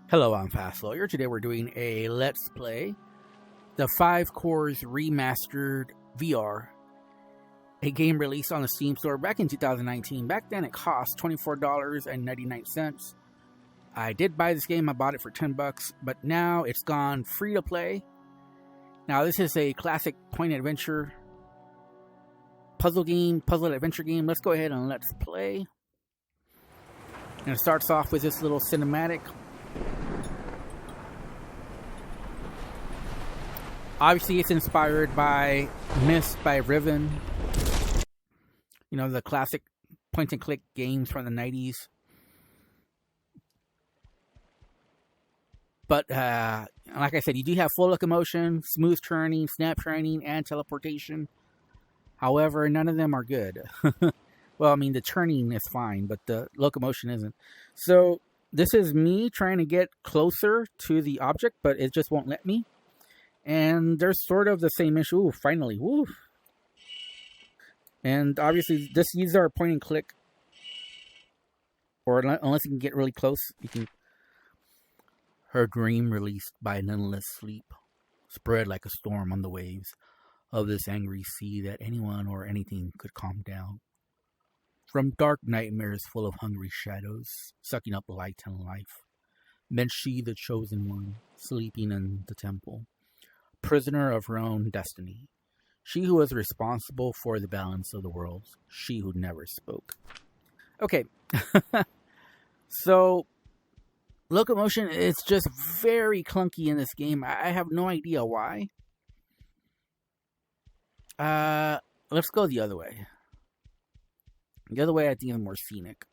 Hello, I'm Fast Lawyer. Today we're doing a Let's Play, the 5 Cores Remastered VR, a game released on the Steam store back in 2019. Back then it cost $24.99. I did buy this game, I bought it for $10, but now it's gone free to play. Now this is a classic point-adventure puzzle adventure game. Let's go ahead and let's play. And it starts off with this little cinematic. Obviously, it's inspired by Myst by Riven. You know, the classic point-and-click games from the 90s. But, like I said, you do have full locomotion, smooth turning, snap turning, and teleportation. However, none of them are good. Well, I mean, the turning is fine, but the locomotion isn't. So, this is me trying to get closer to the object, but it just won't let me. And there's sort of the same issue. Ooh, finally. Woo. And obviously, these are point and click. Or unless you can get really close, you can. Her dream released by an endless sleep, spread like a storm on the waves of this angry sea that anyone or anything could calm down. From dark nightmares full of hungry shadows, sucking up light and life, meant she the chosen one, sleeping in the temple. Prisoner of her own destiny. She who was responsible for the balance of the world. She who never spoke. Okay. So, locomotion is just very clunky in this game. I have no idea why. Let's go the other way. The other way I think is more scenic.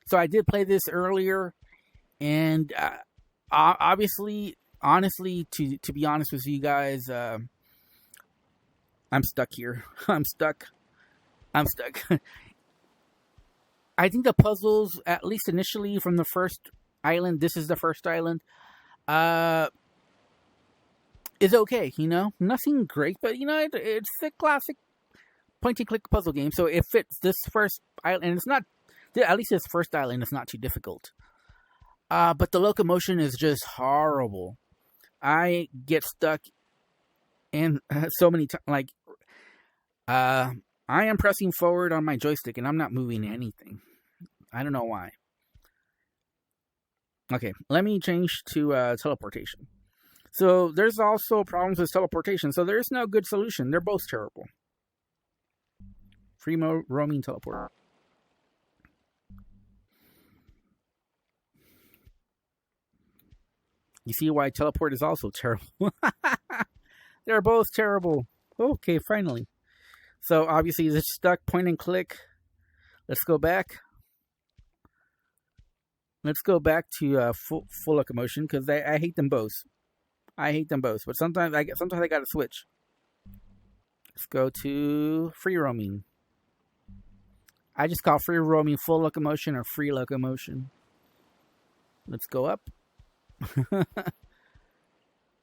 So I did play this earlier. And obviously, honestly, to be honest with you guys, I'm stuck here. I'm stuck. I think the puzzles, at least initially from the first island, this is the first island, is okay, you know? Nothing great, but, you know, it's a classic point-and-click puzzle game, so it fits this first island, and it's not, at least this first island is not too difficult. But the locomotion is just horrible. I get stuck in so many times. Like, I am pressing forward on my joystick and I'm not moving anything. I don't know why. Okay, let me change to teleportation. So there's also problems with teleportation. So there's no good solution. They're both terrible. Free roaming teleport. You see why teleport is also terrible. They're both terrible. Okay, finally. So, obviously, it's stuck, point and click. Let's go back. Let's go back to full locomotion, because I hate them both. I hate them both, but sometimes I got to switch. Let's go to free roaming. I just call free roaming full locomotion or free locomotion. Let's go up.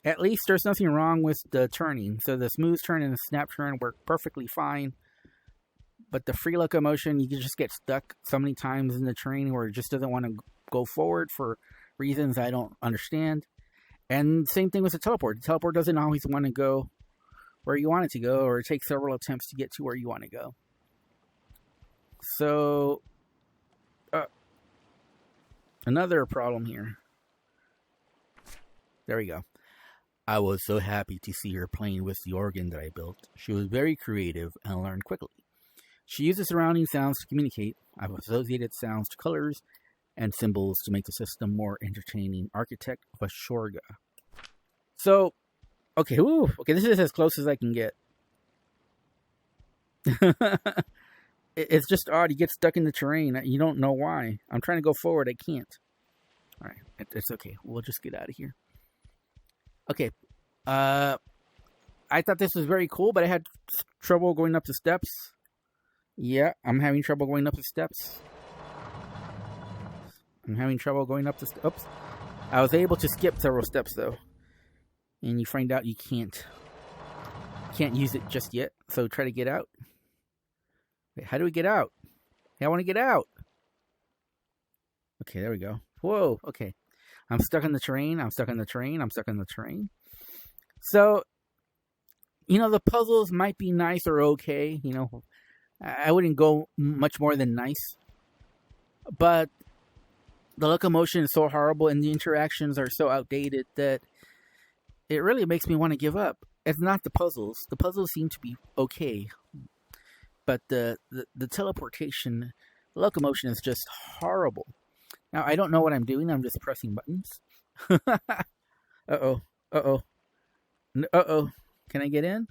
At least there's nothing wrong with the turning. So the smooth turn and the snap turn work perfectly fine. But the free locomotion, you can just get stuck so many times in the train where it just doesn't want to go forward for reasons I don't understand. And same thing with the teleport. The teleport doesn't always want to go where you want it to go, or it takes several attempts to get to where you want to go. So, another problem here. There we go. I was so happy to see her playing with the organ that I built. She was very creative and learned quickly. She uses surrounding sounds to communicate. I've associated sounds to colors and symbols to make the system more entertaining. Architect Vashorga. So, okay, this is as close as I can get. It's just odd. You get stuck in the terrain. You don't know why. I'm trying to go forward. I can't. All right, it's okay. We'll just get out of here. Okay, I thought this was very cool, but I had trouble going up the steps. Yeah, I'm having trouble going up the steps. Oops. I was able to skip several steps, though. And you find out you can't use it just yet, so try to get out. Wait, how do we get out? Hey, I want to get out. Okay, there we go. Whoa, okay. I'm stuck in the train. I'm stuck in the train. I'm stuck in the train. So, the puzzles might be nice or okay. I wouldn't go much more than nice. But the locomotion is so horrible and the interactions are so outdated that it really makes me want to give up. It's not the puzzles. The puzzles seem to be okay. But the teleportation, the locomotion is just horrible. Now, I don't know what I'm doing. I'm just pressing buttons. Uh-oh. Uh-oh. Uh-oh. Can I get in?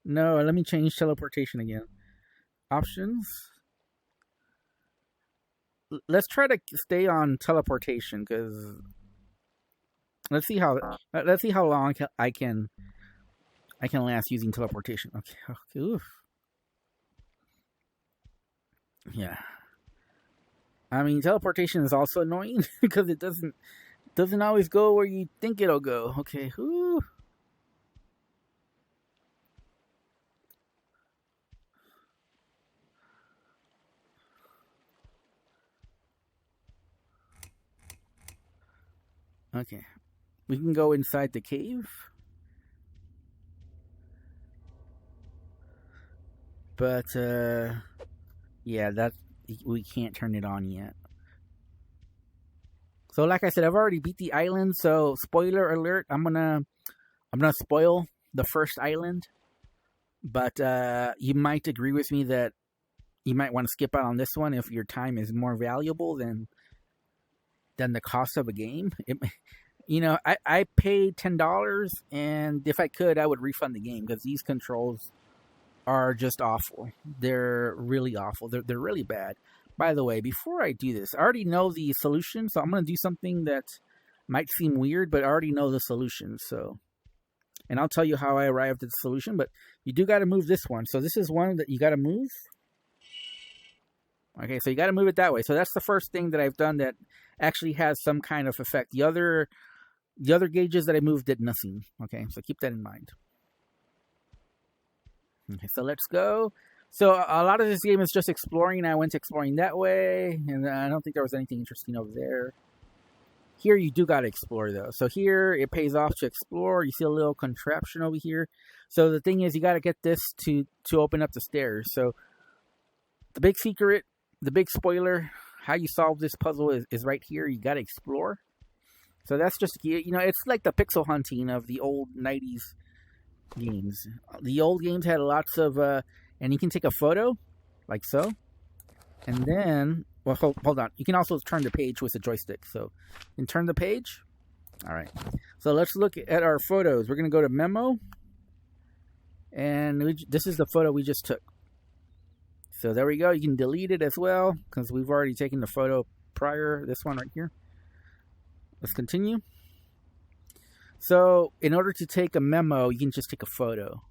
No, let me change teleportation again. Options. Let's try to stay on teleportation, because let's see how long I can last using teleportation. Okay. Oof. Yeah. I mean, teleportation is also annoying because it doesn't always go where you think it'll go. Okay. Ooh. Okay. We can go inside the cave. But yeah, we can't turn it on yet. So like I said, I've already beat the island, so spoiler alert, I'm gonna spoil the first island. But you might agree with me that you might want to skip out on this one if your time is more valuable than the cost of a game. I paid $10, and if I could, I would refund the game, because these controls are just awful. They're really awful. They're really bad. By the way, before I do this, I already know the solution, so I'm going to do something that might seem weird, but I already know the solution. So, and I'll tell you how I arrived at the solution, but you do got to move this one. So this is one that you got to move. Okay, so you got to move it that way. So that's the first thing that I've done that actually has some kind of effect. The other gauges that I moved did nothing. Okay, so keep that in mind. Okay, so let's go. So a lot of this game is just exploring. I went exploring that way, and I don't think there was anything interesting over there. Here you do got to explore, though. So here it pays off to explore. You see a little contraption over here. So the thing is, you got to get this to open up the stairs. So the big secret, the big spoiler, how you solve this puzzle is right here. You got to explore. So that's just, it's like the pixel hunting of the old 90s games. The old games had lots of, and you can take a photo, like so. And then, well, hold on. You can also turn the page with a joystick. So you can turn the page. All right. So let's look at our photos. We're going to go to Memo. And this is the photo we just took. So there we go. You can delete it as well, because we've already taken the photo prior. This one right here. Let's continue. So in order to take a memo, you can just take a photo.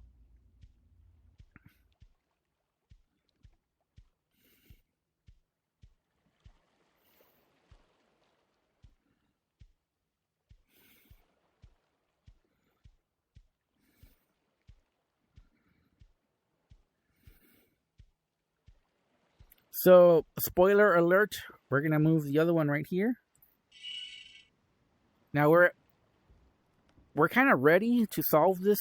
So, spoiler alert, we're going to move the other one right here. Now we're kind of ready to solve this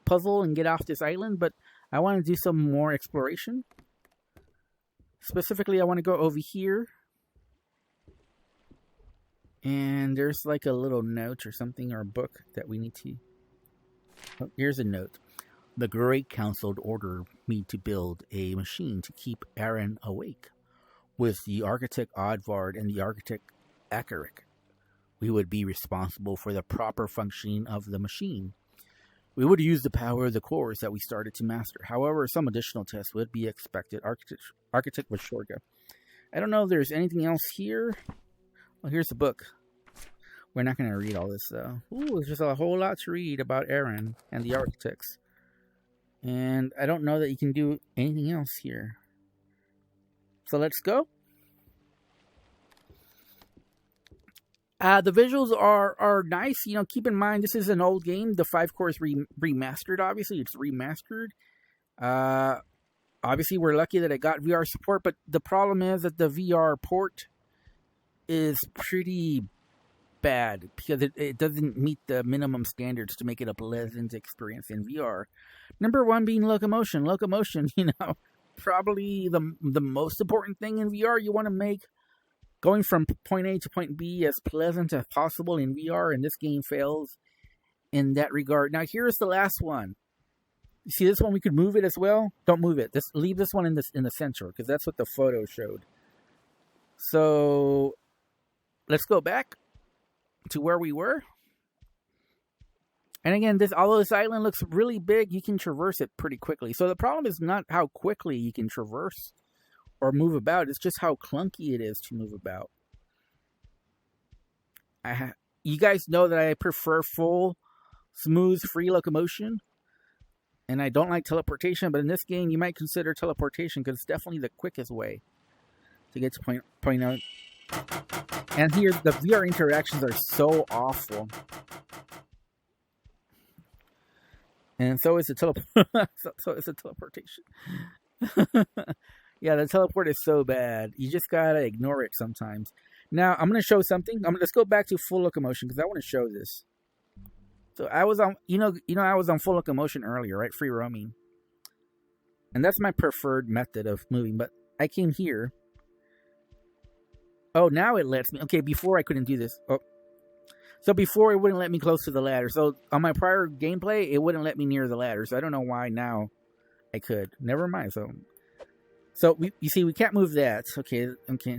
puzzle and get off this island, but I want to do some more exploration. Specifically, I want to go over here. And there's like a little note or something, or a book that we need to... Oh, here's a note. The Great Council ordered me to build a machine to keep Aaron awake. With the architect Odvard and the architect Akaric, we would be responsible for the proper functioning of the machine. We would use the power of the cores that we started to master. However, some additional tests would be expected. Architect Vashorga. I don't know if there's anything else here. Oh, here's the book. We're not going to read all this, though. Ooh, there's just a whole lot to read about Aaron and the architects. And I don't know that you can do anything else here. So let's go. The visuals are nice. Keep in mind, this is an old game. The 5 cores remastered, obviously. It's remastered. Obviously, we're lucky that it got VR support, but the problem is that the VR port is pretty bad because it doesn't meet the minimum standards to make it a pleasant experience in VR. Number one being locomotion. Locomotion, probably the most important thing in VR. You want to make going from point A to point B as pleasant as possible in VR, and this game fails in that regard. Now, here's the last one. You see this one? We could move it as well. Don't move it. Leave this one in the center because that's what the photo showed. So let's go back to where we were. And again, although this island looks really big, you can traverse it pretty quickly. So the problem is not how quickly you can traverse or move about. It's just how clunky it is to move about. You guys know that I prefer full, smooth, free locomotion. And I don't like teleportation. But in this game, you might consider teleportation because it's definitely the quickest way to get to point out. And here, the VR interactions are so awful. And so is the teleportation. Yeah, the teleport is so bad. You just gotta ignore it sometimes. Now, I'm gonna show something. Let's go back to full locomotion because I want to show this. So I was on, I was on full locomotion earlier, right? Free roaming. And that's my preferred method of moving. But I came here. Oh, now it lets me. Okay, before I couldn't do this. Oh. So before it wouldn't let me close to the ladder. So on my prior gameplay, it wouldn't let me near the ladder. So I don't know why now I could. Never mind. So you see, we can't move that. Okay.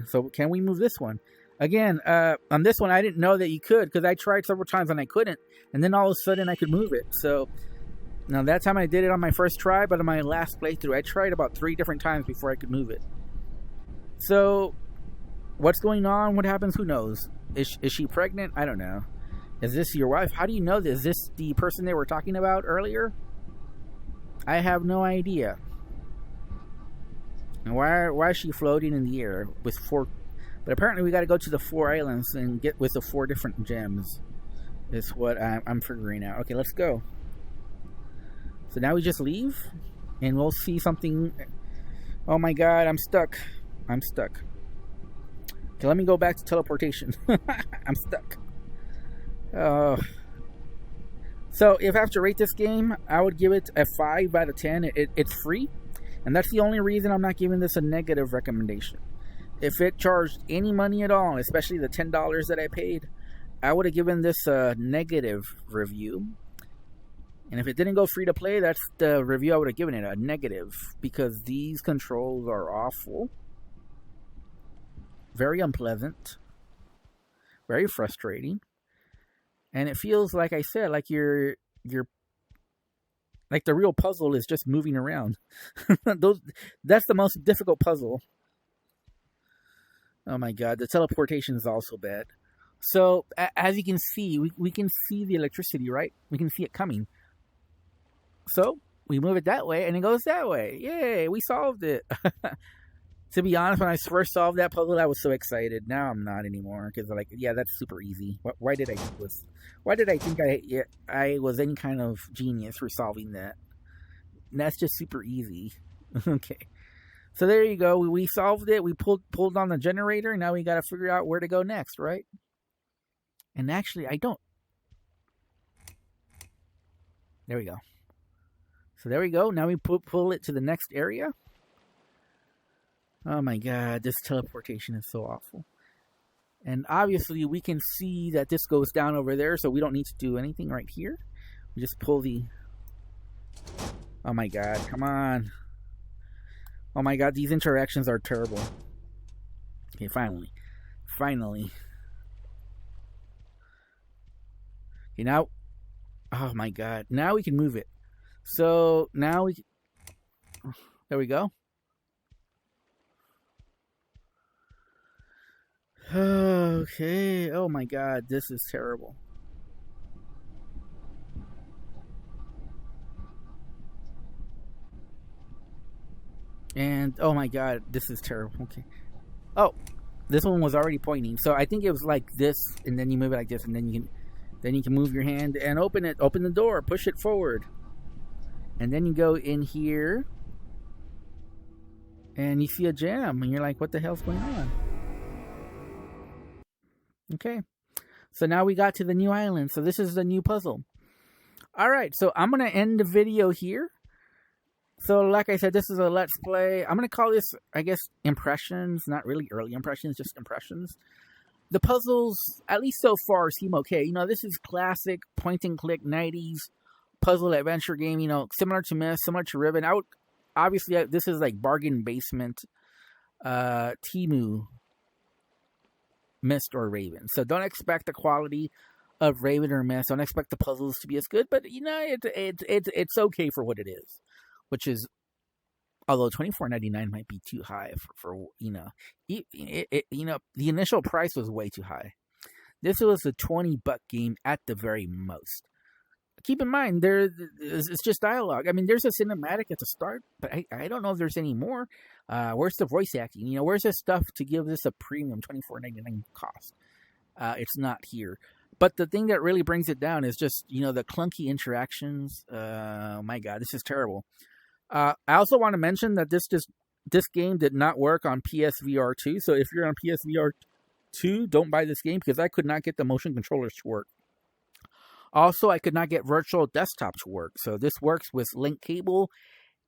So can we move this one? Again, on this one, I didn't know that you could because I tried several times and I couldn't. And then all of a sudden I could move it. So now that time I did it on my first try, but on my last playthrough, I tried about 3 different times before I could move it. So what's going on? What happens? Who knows? Is she pregnant? I don't know. Is this your wife? How do you know this? Is this the person they were talking about earlier? I have no idea. And why is she floating in the air with 4? But apparently we got to go to the 4 islands and get with the 4 different gems. Is what I'm figuring out. Okay, let's go. So now we just leave, and we'll see something. Oh my God, I'm stuck. Okay, let me go back to teleportation. I'm stuck. So if I have to rate this game, I would give it a 5 out of 10. It's free, and that's the only reason I'm not giving this a negative recommendation. If it charged any money at all, especially the $10 that I paid, I would have given this a negative review. And if it didn't go free to play, that's the review I would have given it, a negative, because these controls are awful. Very unpleasant. Very frustrating. And it feels, like I said, like you're like the real puzzle is just moving around. That's the most difficult puzzle. Oh my God, the teleportation is also bad. So, as you can see, we can see the electricity, right? We can see it coming. So, we move it that way, and it goes that way. Yay, we solved it. To be honest, when I first solved that puzzle, I was so excited. Now I'm not anymore, because that's super easy. Why did I do this? Why did I think I was any kind of genius for solving that? And that's just super easy. Okay. So there you go. We solved it. We pulled on the generator. Now we got to figure out where to go next, right? And actually, I don't. There we go. So there we go. Now we pull it to the next area. Oh my God, this teleportation is so awful. And obviously, we can see that this goes down over there, so we don't need to do anything right here. We just pull the... Oh my God, come on. Oh my God, these interactions are terrible. Okay, finally. Okay, now... Oh my God, now we can move it. So, now we... There we go. Okay, oh my God, this is terrible. And, oh my God, this is terrible. Okay. Oh, this one was already pointing. So I think it was like this, and then you move it like this, and then you can move your hand and open it. Open the door, push it forward. And then you go in here, and you see a gem, and you're like, what the hell's going on? Okay. So now we got to the new island. So this is the new puzzle. All right, so I'm going to end the video here. So like I said, this is a Let's Play. I'm going to call this, I guess, impressions. Not really early impressions, just impressions. The puzzles, at least so far, seem okay. You know, this is classic point-and-click 90s puzzle adventure game. You know, similar to Myst, similar to Riven. Obviously, this is like bargain basement Temu Myst or Raven. So don't expect the quality of Raven or Myst. Don't expect the puzzles to be as good, but you know it's okay for what it is, which is, although $24.99 might be too high for you know, you know, the initial price was way too high. This was a $20 game at the very most. Keep in mind, it's just dialogue. I mean, there's a cinematic at the start, but I don't know if there's any more. Where's the voice acting? You know, where's the stuff to give this a premium $24.99 cost? It's not here. But the thing that really brings it down is just, you know, the clunky interactions. My God, this is terrible. I also want to mention that this game did not work on PSVR 2. So if you're on PSVR 2, don't buy this game, because I could not get the motion controllers to work. Also, I could not get virtual desktop to work. So this works with link cable,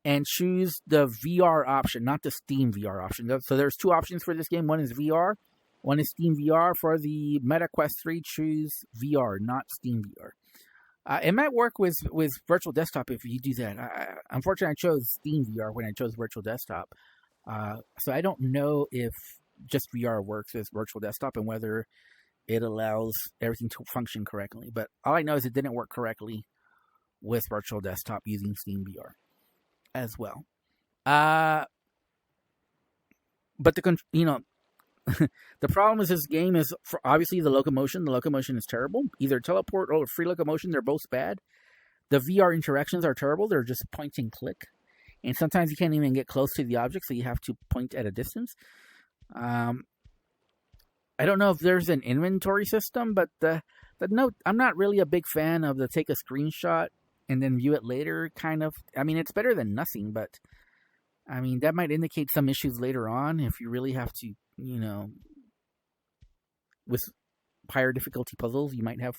and choose the VR option, not the Steam VR option. So there's two options for this game. One is VR, one is Steam VR. For the Meta Quest 3, choose VR, not Steam VR. It might work with virtual desktop if you do that. Unfortunately, I chose Steam VR when I chose virtual desktop. So I don't know if just VR works with virtual desktop and whether it allows everything to function correctly. But all I know is it didn't work correctly with virtual desktop using Steam VR as well. But the problem is this game is obviously the locomotion. The locomotion is terrible. Either teleport or free locomotion, they're both bad. The VR interactions are terrible. They're just point and click. And sometimes you can't even get close to the object, so you have to point at a distance. I don't know if there's an inventory system, but the note, I'm not really a big fan of the take a screenshot and then view it later kind of. I mean, it's better than nothing, but I mean, that might indicate some issues later on if you really have to, you know, with higher difficulty puzzles, you might have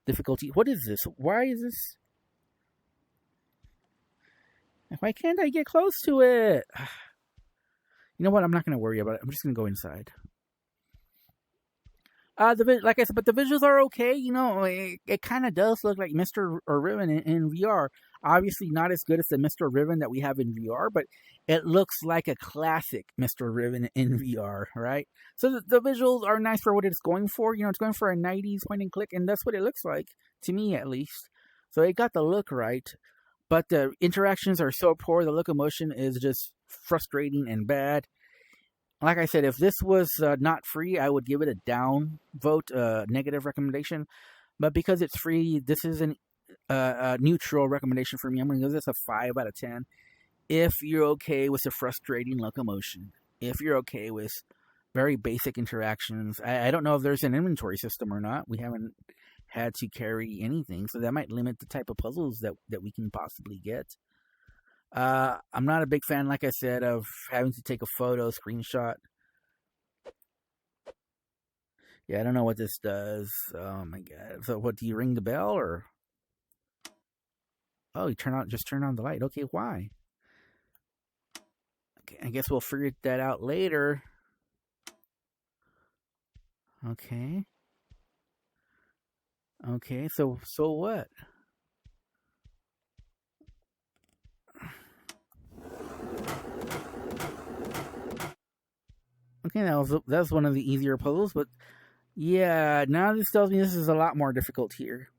difficulty. What is this? Why is this? Why can't I get close to it? You know what? I'm not going to worry about it. I'm just going to go inside. Like I said, but the visuals are okay. You know, it kind of does look like Mr. or Riven in VR. Obviously, not as good as the Mr. Riven that we have in VR, but it looks like a classic Mr. Riven in VR, right? So the visuals are nice for what it's going for. You know, it's going for a 90s point and click, and that's what it looks like, to me at least. So it got the look right, but the interactions are so poor. The locomotion is just frustrating and bad. Like I said, if this was not free, I would give it a down vote, negative recommendation. But because it's free, this is a neutral recommendation for me. I'm going to give this a 5 out of 10. If you're okay with the frustrating locomotion, if you're okay with very basic interactions, I don't know if there's an inventory system or not. We haven't had to carry anything, so that might limit the type of puzzles that we can possibly get. I'm not a big fan, like I said, of having to take a photo, screenshot. Yeah, I don't know what this does. Oh my God. So what, do you ring the bell or? Oh, you just turn on the light. Okay, why? Okay, I guess we'll figure that out later. Okay. Okay, so what? Okay, that was one of the easier puzzles, but yeah, now this tells me this is a lot more difficult here.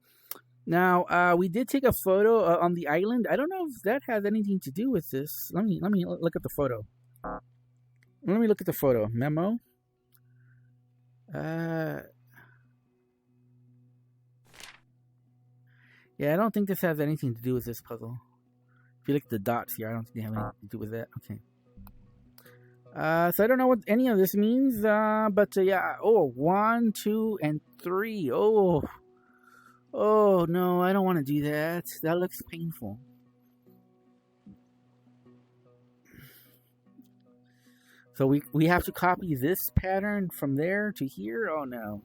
Now, we did take a photo on the island. I don't know if that has anything to do with this. Let me look at the photo. Let me look at the photo. Memo. Yeah, I don't think this has anything to do with this puzzle. If you look at the dots here, I don't think they have anything to do with that. Okay. So I don't know what any of this means, but yeah. Oh, 1, 2, and 3. Oh no, I don't want to do that. That looks painful. So we have to copy this pattern from there to here. Oh no,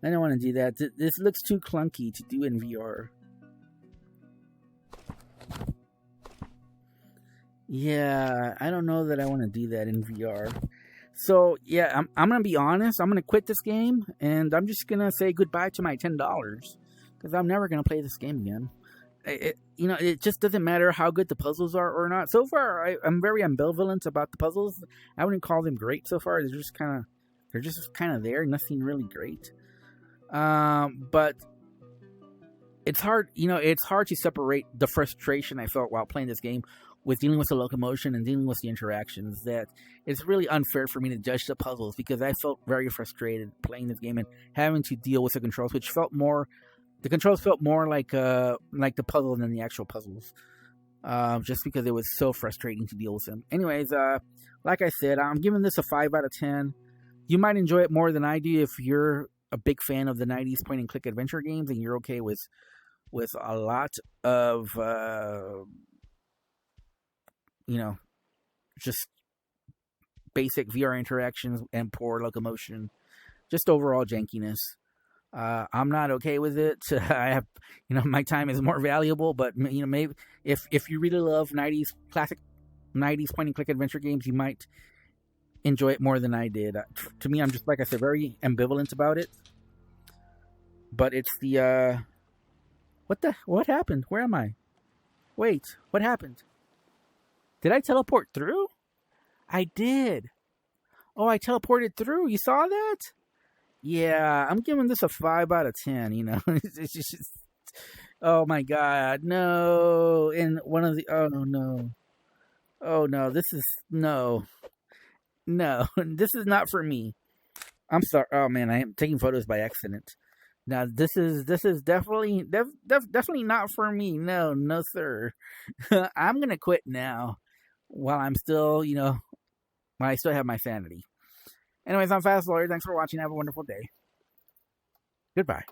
I don't want to do that. This looks too clunky to do in VR. Yeah, I don't know that I want to do that in VR. So, yeah, I'm going to be honest. I'm going to quit this game, and I'm just going to say goodbye to my $10. Because I'm never going to play this game again. It just doesn't matter how good the puzzles are or not. So far, I'm very ambivalent about the puzzles. I wouldn't call them great so far. They're just kind of there. Nothing really great. But it's hard. It's hard to separate the frustration I felt while playing this game with dealing with the locomotion and dealing with the interactions. That it's really unfair for me to judge the puzzles because I felt very frustrated playing this game and having to deal with the controls, which felt more. The controls felt more like the puzzle than the actual puzzles, just because it was so frustrating to deal with them. Anyways, like I said, I'm giving this a 5 out of 10. You might enjoy it more than I do if you're a big fan of the 90s point-and-click adventure games and you're okay with a lot of, just basic VR interactions and poor locomotion, just overall jankiness. I'm not okay with it. I have, my time is more valuable, but maybe if you really love classic 90s point and click adventure games, you might enjoy it more than I did. To me, I'm just, like I said, very ambivalent about it. But it's the, what happened? Where am I? Wait, what happened? Did I teleport through? I did. Oh, I teleported through. You saw that? Yeah, I'm giving this a 5 out of 10, It's just, oh my god, no. And one of the, oh no, this is, no, this is not for me. I'm sorry. Oh man, I am taking photos by accident. Now, this is definitely not for me. No, sir. I'm going to quit now while I'm still, while I still have my sanity. Anyways, I'm Fast Lawyer. Thanks for watching. Have a wonderful day. Goodbye.